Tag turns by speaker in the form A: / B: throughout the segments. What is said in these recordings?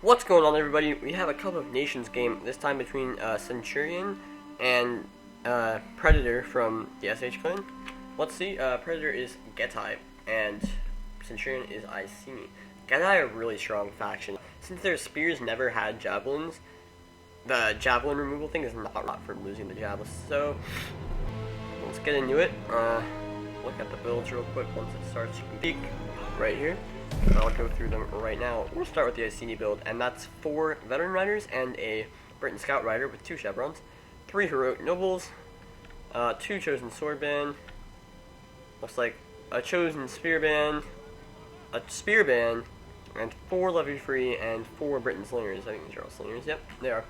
A: What's going on, everybody? We have a Cup of Nations game, this time between Centurion and Predator from the CoN. Let's see, Predator is Getae, and Centurion is Iceni. Getae are a really strong faction. Since their spears never had javelins, the javelin removal thing is not right for losing the javelins. So, let's get into it. Look at the builds real quick once it starts. Peek right here. I'll go through them right now. We'll start with the Iceni build, and that's 4 veteran riders and a Briton scout rider with 2 chevrons, 3 heroic nobles, 2 chosen swordband, looks like a chosen spearband, a spearband, and 4 levy free and 4 Briton slingers. I think these are all slingers. Yep, they are.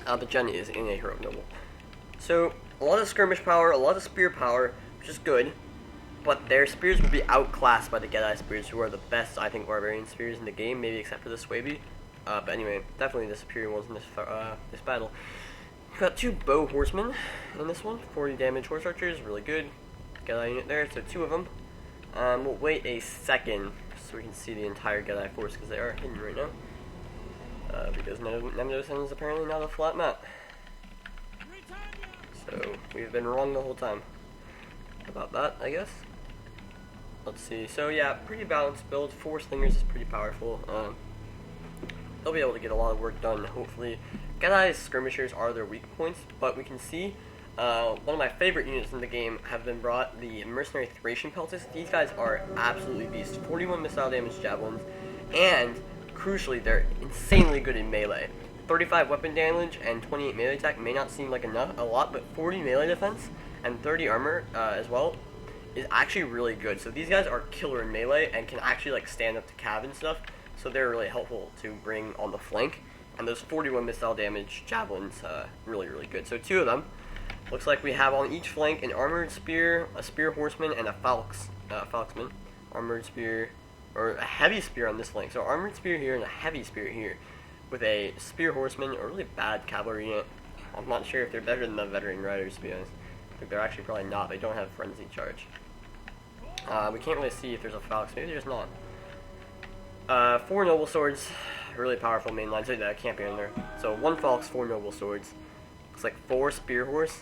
A: But Jen is in a heroic noble. So a lot of skirmish power, a lot of spear power, which is good. But their spears will be outclassed by the Getae spears, who are the best, I think, barbarian spears in the game, maybe except for the Swaby. But anyway, definitely the superior ones in this battle. We've got 2 bow horsemen in this one, 40 damage horse archers, really good. Getae unit there, so 2 of them. We'll wait a second so we can see the entire Getae force, because they are hidden right now. Because Nemnosen is apparently not a flat map. So, we've been wrong the whole time about that, I guess. Let's see. So yeah, pretty balanced build. 4 slingers is pretty powerful. They'll be able to get a lot of work done, hopefully. Getae's skirmishers are their weak points, but we can see one of my favorite units in the game have been brought, the Mercenary Thracian Peltists. These guys are absolutely beasts. 41 missile damage javelins, and crucially, they're insanely good in melee. 35 weapon damage and 28 melee attack may not seem like a lot, but 40 melee defense and 30 armor as well is actually really good. So these guys are killer in melee and can actually like stand up to cav and stuff. So they're really helpful to bring on the flank. And those 41 missile damage javelins, really good. So 2 of them. Looks like we have on each flank an armored spear, a spear horseman, and a falxman. Armored spear, or a heavy spear on this flank. So armored spear here and a heavy spear here, with a spear horseman, a really bad cavalry unit. I'm not sure if they're better than the veteran riders, to be honest. I think they're actually probably not. They don't have frenzy charge. We can't really see if there's a falx. Maybe there's not. 4 noble swords, really powerful main line. So that can't be in there. So 1 falx, 4 noble swords. Looks like 4 spear horse,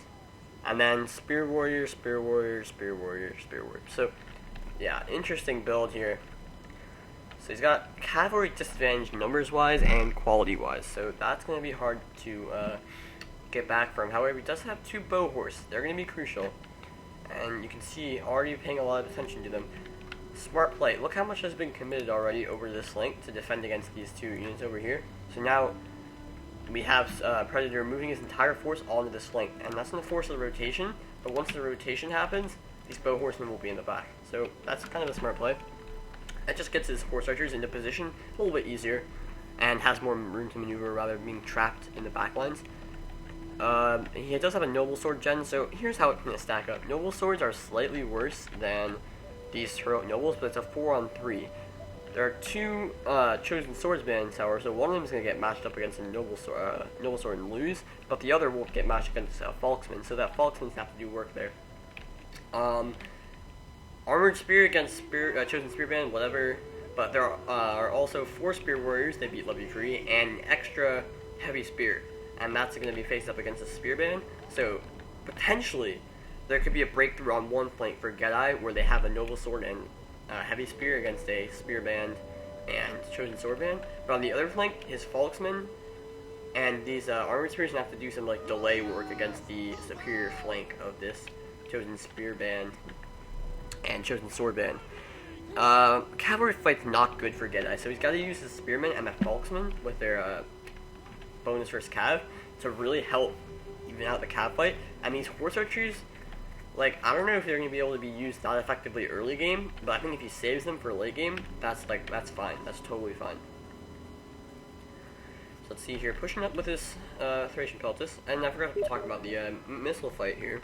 A: and then spear warrior, spear warrior, spear warrior, spear warrior. So yeah, interesting build here. So he's got cavalry disadvantage numbers wise and quality wise. So that's going to be hard to get back from. However, he does have 2 bow horse. They're going to be crucial. And you can see already paying a lot of attention to them. Smart play. Look how much has been committed already over this flank to defend against these 2 units over here. So now we have Predator moving his entire force onto this flank. And that's going to force the rotation. But once the rotation happens, these bow horsemen will be in the back. So that's kind of a smart play. That just gets his horse archers into position a little bit easier. And has more room to maneuver rather than being trapped in the back lines. He does have a noble sword gen, so here's how it's going to stack up. Noble swords are slightly worse than these heroic nobles, but it's a 4-on-3. There are 2 chosen swordsbands, however, so one of them is going to get matched up against a noble sword and lose, but the other will get matched against a falxman, so that falxman's have to do work there. Armored spear against chosen spearband, whatever, but there are also 4 spear warriors, they beat levy free, and extra heavy spear. And that's going to be faced up against a spearband. So, potentially, there could be a breakthrough on one flank for Getae, where they have a noble sword and heavy spear against a spearband and chosen swordband. But on the other flank, his falxman and these armored spears have to do some like delay work against the superior flank of this chosen spearband and chosen swordband. Cavalry fight's not good for Getae, so he's got to use his spearmen and the falxman with their bonus versus cav to really help even out the cav fight. And these horse archers, like, I don't know if they're going to be able to be used that effectively early game, but I think if he saves them for late game, that's fine. That's totally fine. So let's see here, pushing up with this Thracian Peltis, and I forgot to talk about the missile fight here.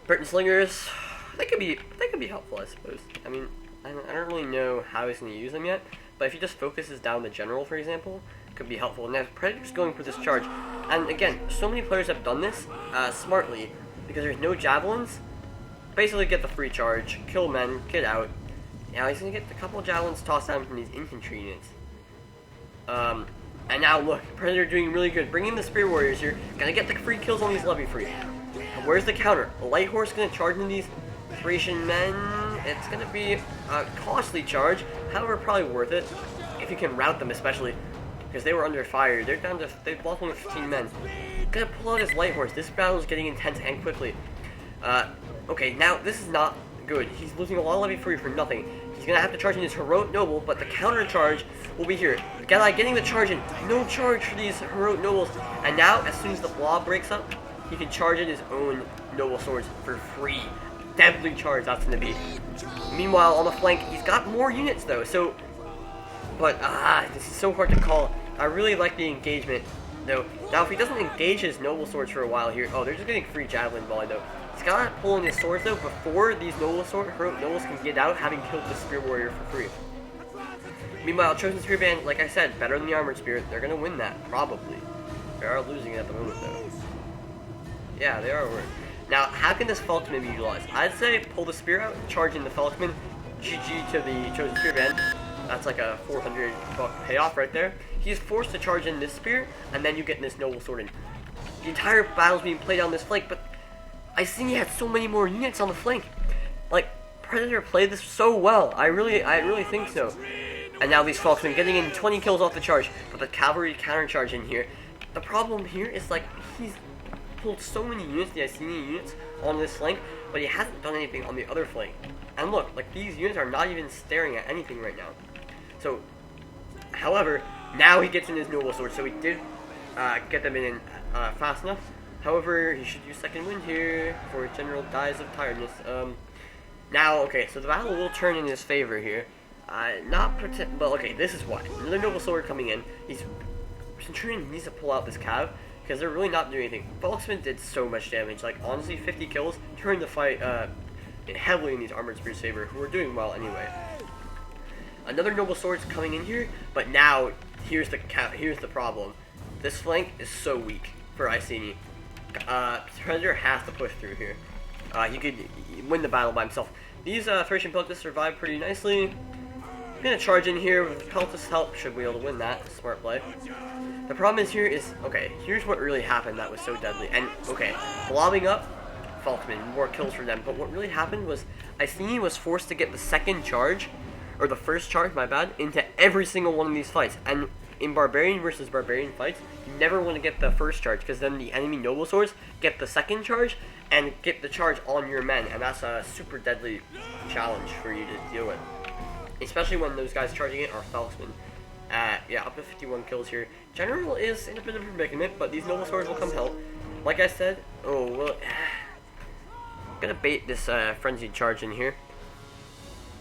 A: Briton slingers, they could be helpful, I suppose. I mean, I don't really know how he's going to use them yet, but if he just focuses down the general, for example, could be helpful. Now, Predator's going for this charge, and again, so many players have done this smartly, because there's no javelins. Basically get the free charge, kill men, get out. Now he's going to get a couple javelins tossed down from these infantry units. And now look, Predator doing really good. Bringing the Spear Warriors here. Gonna get the free kills on these Levy Free. And where's the counter? A Light Horse gonna charge into these Thracian men. It's gonna be a costly charge. However, probably worth it. If you can rout them especially. Because they were under fire. They're down to, they've lost only 15 men. Gonna pull out his Light Horse. This battle is getting intense and quickly. Okay, now this is not good. He's losing a lot of Levy Free for nothing. He's gonna have to charge in his Heroic Noble, but the counter charge will be here. Getae getting the charge in. No charge for these Heroic Nobles. And now, as soon as the blob breaks up, he can charge in his own Noble Swords for free. Deadly charge that's gonna be. Meanwhile, on the flank, he's got more units though, so... But, this is so hard to call. I really like the engagement, though. Now, if he doesn't engage his Noble Swords for a while here... Oh, they're just getting free Javelin Volley, though. He's gotta pull in his swords, though, before these Heroic Nobles can get out, having killed the Spear Warrior for free. Meanwhile, Chosen Spear Band, like I said, better than the Armored Spear. They're gonna win that, probably. They are losing it at the moment, though. Yeah, they are winning. Now, how can this Falkman be utilized? I'd say pull the Spear out, charge in the Falkman, GG to the Chosen Spear Band. That's like a 400 buck payoff right there. He's forced to charge in this Spear, and then you get this Noble Sword in. The entire battle's being played on this flank, but Iceni had so many more units on the flank. Like, Predator played this so well. I really think so. And now these Falksmen getting in 20 kills off the charge, but the cavalry counter charge in here. The problem here is, like, he's pulled so many units, the Iceni units, on this flank, but he hasn't done anything on the other flank. And look, like, these units are not even staring at anything right now. So, however, now he gets in his Noble Sword, so he did get them in fast enough. However, he should use Second Wind here for General dies of tiredness. Now, okay, so the battle will turn in his favor here. But okay, this is why. Another Noble Sword coming in. Centurion needs to pull out this cav, because they're really not doing anything. Falksman did so much damage, like, honestly, 50 kills, turned the fight heavily in these Armored Spear's favor, who are doing well anyway. Another Noble Sword's coming in here, but now, here's the problem. This flank is so weak for Iceni. Predator has to push through here. He could win the battle by himself. These Thracian Peltas survive pretty nicely. I'm gonna charge in here with Peltas' help, should be able to win that. Smart play. The problem is here is, okay, here's what really happened that was so deadly. And, okay, blobbing up, Falkman, more kills for them. But what really happened was, Iceni was forced to get the second charge, or the first charge, my bad, into every single one of these fights. And in Barbarian versus Barbarian fights, you never want to get the first charge, because then the enemy Noble Swords get the second charge, and get the charge on your men, and that's a super deadly challenge for you to deal with. Especially when those guys charging it are Falksmen. Yeah, up to 51 kills here. General is in a bit of a predicament, but these Noble Swords will come help. Like I said, oh, well, I'm gonna bait this Frenzied Charge in here.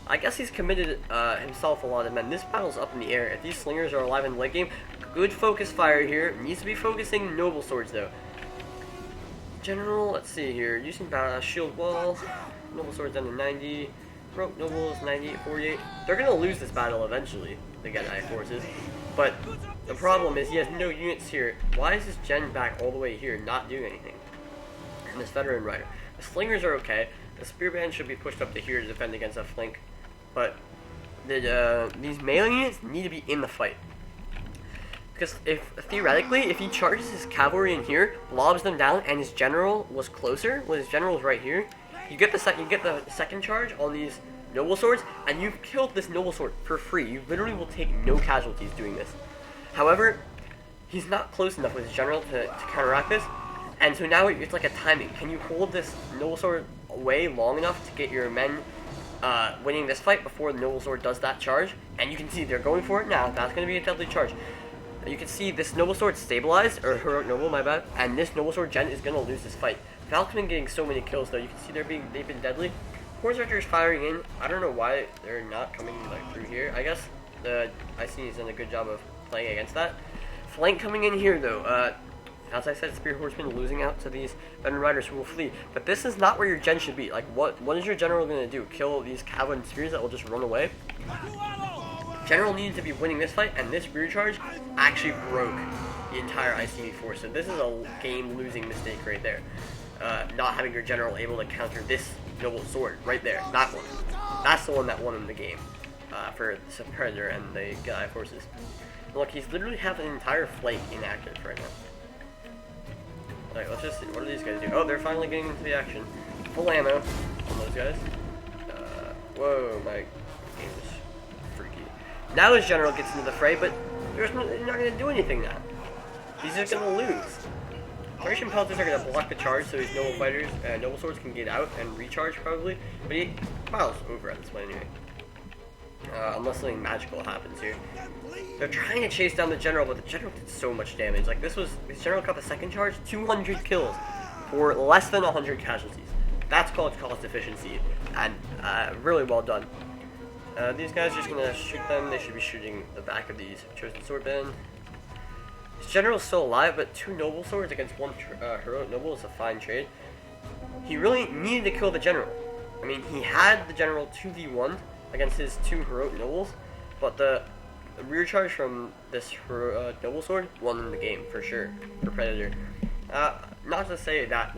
A: I guess he's committed himself a lot of men. This battle's up in the air. If these Slingers are alive in the late game, good focus fire here. Needs to be focusing Noble Swords, though. General, let's see here. Using Shield Wall. Noble Swords down to 90. Rope Nobles, 98, 48. They're going to lose this battle eventually, the Getae forces. But the problem is he has no units here. Why is this Gen back all the way here not doing anything? And this Veteran Rider. The Slingers are okay. The Spearband should be pushed up to here to defend against that flank. But these melee units need to be in the fight. Because theoretically, if he charges his cavalry in here, blobs them down, and his general was closer, his general was right here, you get the second charge on these Noble Swords, and you've killed this Noble Sword for free. You literally will take no casualties doing this. However, he's not close enough with his general to counteract this, and so now it's like a timing. Can you hold this Noble Sword away long enough to get your men winning this fight before the Noble Sword does that charge? And you can see they're going for it now. That's going to be a deadly charge. You can see this Noble Sword stabilized, or Heroic Noble, my bad, and this Noble Sword Gen is going to lose this fight. Falkman getting so many kills, though. You can see they've been deadly. Horse Archers firing in. I don't know why they're not coming like through here. I guess the Iceni has done a good job of playing against that. Flank coming in here, though. As I said, Spear Horsemen losing out to these Veteran Riders who will flee. But this is not where your Gen should be. Like, what is your General going to do? Kill these Cavalry Spears that will just run away? General needed to be winning this fight, and this Spear Charge actually broke the entire Iceni force. So this is a game-losing mistake right there. Not having your General able to counter this Noble Sword right there. That one. That's the one that won him the game. for the Predator and the Getae forces. Look, he's literally have an entire flank inactive right now. Like, let's just see, what do these guys do? Oh, they're finally getting into the action. Full ammo on those guys. Whoa, my game is freaky. Now his general gets into the fray, but they're not going to do anything now. He's just going to lose. Centurion pelters are going to block the charge so these noble fighters, noble swords can get out and recharge probably, but he piles over at this point anyway. Unless something magical happens here. They're trying to chase down the general, but the general did so much damage. Like, this general got the second charge, 200 kills for less than 100 casualties. That's called cost efficiency, and really well done. These guys are just going to shoot them. They should be shooting the back of these chosen swordmen. His general's still alive, but 2 noble swords against 1 heroic noble is a fine trade. He really needed to kill the general. I mean, he had the general 2v1 against his 2 heroic nobles, but the rear charge from this noble sword won the game for sure for Predator. Not to say that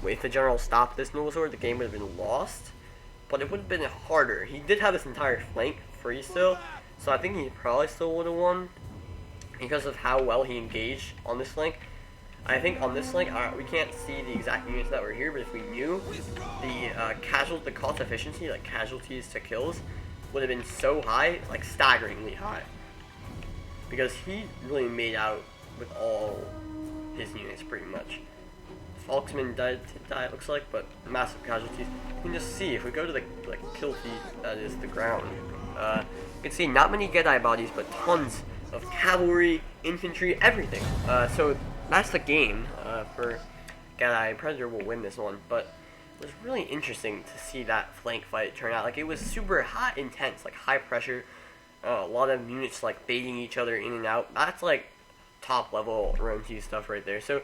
A: if the general stopped this noble sword, the game would have been lost, but it would have been harder. He did have this entire flank free still, so I think he probably still would have won because of how well he engaged on this flank. I think on this flank, we can't see the exact units that were here, but if we knew the cost efficiency, like casualties to kills, would have been so high, like staggeringly high. Because he really made out with all his units pretty much. Falksman died, it looks like, but massive casualties. You can just see, if we go to the kill feed, that is the ground, you can see not many Getae bodies, but tons of cavalry, infantry, everything. So that's the game for Getae. Predator will win this one, but it was really interesting to see that flank fight turn out. Like, it was super hot, intense, like high pressure, a lot of units like baiting each other in and out. That's like top level Rome 2 stuff right there. So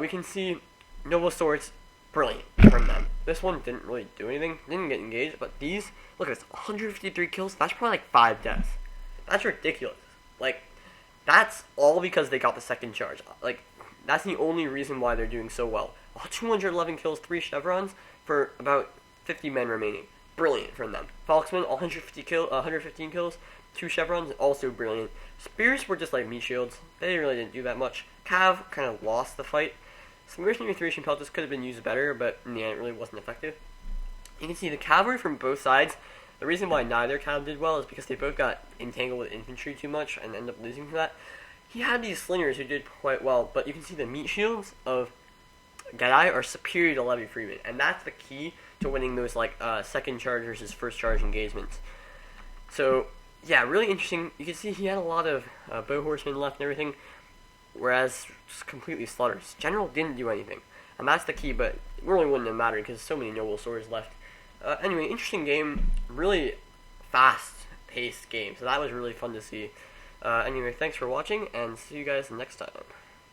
A: we can see noble swords, brilliant from them. This one didn't really do anything, didn't get engaged, but these, look at this, 153 kills, that's probably like 5 deaths. That's ridiculous. Like, that's all because they got the second charge. Like, that's the only reason why they're doing so well. 211 kills, 3 chevrons for about 50 men remaining. Brilliant from them. Falksman, 115 kills, 2 chevrons, also brilliant. Spears were just like meat shields. They really didn't do that much. Cav kind of lost the fight. Some mercenary Thracian pelters could have been used better, but in the end it really wasn't effective. You can see the cavalry from both sides. The reason why neither cav did well is because they both got entangled with infantry too much and ended up losing to that. He had these slingers who did quite well, but you can see the meat shields of Getae are superior to Levy Freeman, and that's the key to winning those second charge versus first charge engagements. So yeah, really interesting. You can see he had a lot of bow horsemen left and everything, whereas just completely slaughtered. His general didn't do anything, and that's the key. But it really wouldn't have mattered because so many noble swords left. Anyway, interesting game, really fast-paced game. So that was really fun to see. Anyway, thanks for watching, and see you guys next time.